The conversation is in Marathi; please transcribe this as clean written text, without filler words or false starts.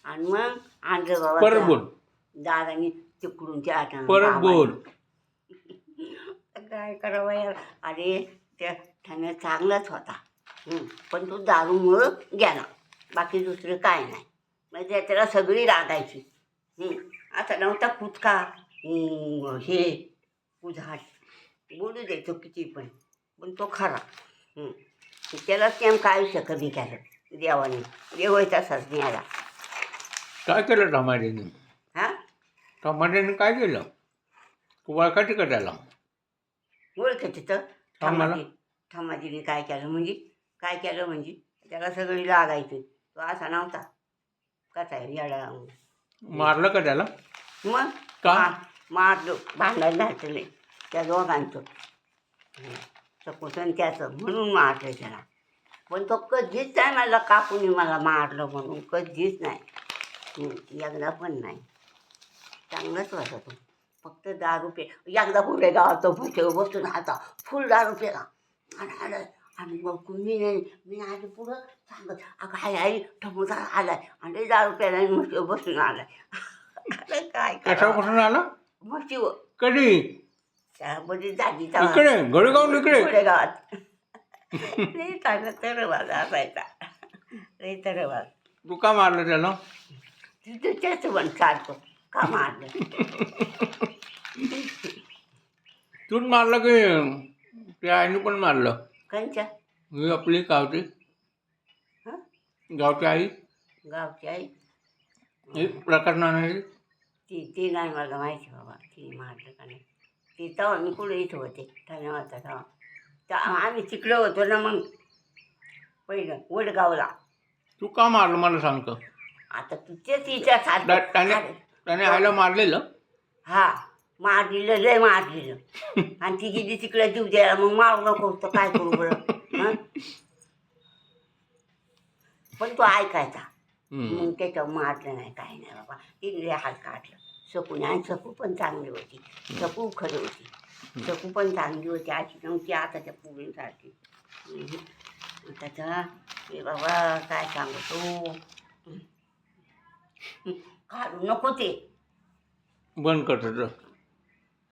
आणि मग आणलं बाबा परत बोल दादानी तिकडून त्या परत बोल. काय करावं यार. अरे त्या ठाण्यात चांगलाच होता पण तो दारूमुळं गेला, बाकी दुसरं काय नाही. म्हणजे त्याला सगळी रागायची. आता नव्हता कुचका हे उधाट बोलू द्यायचो किती पण तो खरा. त्याला नेमकं आयुष्य कमी केलं देवाने. देव तसाच मिळाला. काय केलं टमाट्याने? हां टमाट्याने काय केलं? तू वळखाटी का त्याला? ओळखायचं तर सांग मला. ठमाजीने काय केलं म्हणजे त्याला सगळी लागायची. तो असा नव्हता कसा येडा. मारलं का त्याला? मग का? मारलं, भांडण घातलं त्या दोघांचं सपोसन त्याचं, म्हणून मारलं त्याला. पण तो कधीच नाही मला काकूने मला मारलं म्हणून, कधीच नाही. एकदा पण नाही. चांगलाच होता तो. फक्त दारू एकदा पुढे गावात बसून आता फुल दारू पेला आणि मग मी आधी पुढं सांगत अगं आई ठमोदा आलाय आणि दारू प्यायला म्हशी बसून आलाय. काय कशापासून आला? म्हशीवर कधी? त्यामध्ये जागी इकडे घोडेगाव इकडे घोडेगावात. लई चांगला तरवाज असायचा, लई तरवाज. तू का मारलं त्याला? तिथं त्याच पण सारखं का मारलं. तूच मारलं की त्या आईने पण मारलं? कंच्या ही आपली गावची हां गावची आई गावची आई ही प्रकाश नानाची. ती नाही मला माहिती बाबा, ती मारलं का नाही. ती तेव्हा मी कुठे इथं होते ठाण्यावर तेव्हा. तर आम्ही तिकडं होतो ना मग पहिलं वडगावला. तू का मारलं मला सांगतो? आता तू तेच तिच्या त्याने आईला मारलेलं? हा मारलेलं, लय मारलेलं. आणि ती गेली तिकडे जीव द्यायला, मग मारू नको तर काय करू बरं. पण तो ऐकायचा. मग त्याच्यावर मारलं नाही काही नाही बाबा. तिने हात काढलं सकूने. आणि सकू पण चांगली होती, सकू खरी होती. सकू पण चांगली होती, अशी नव्हती आताच्या पुरींसारखी. त्याचा हे बाबा काय सांगतो, काढू नको ते बंद करतो.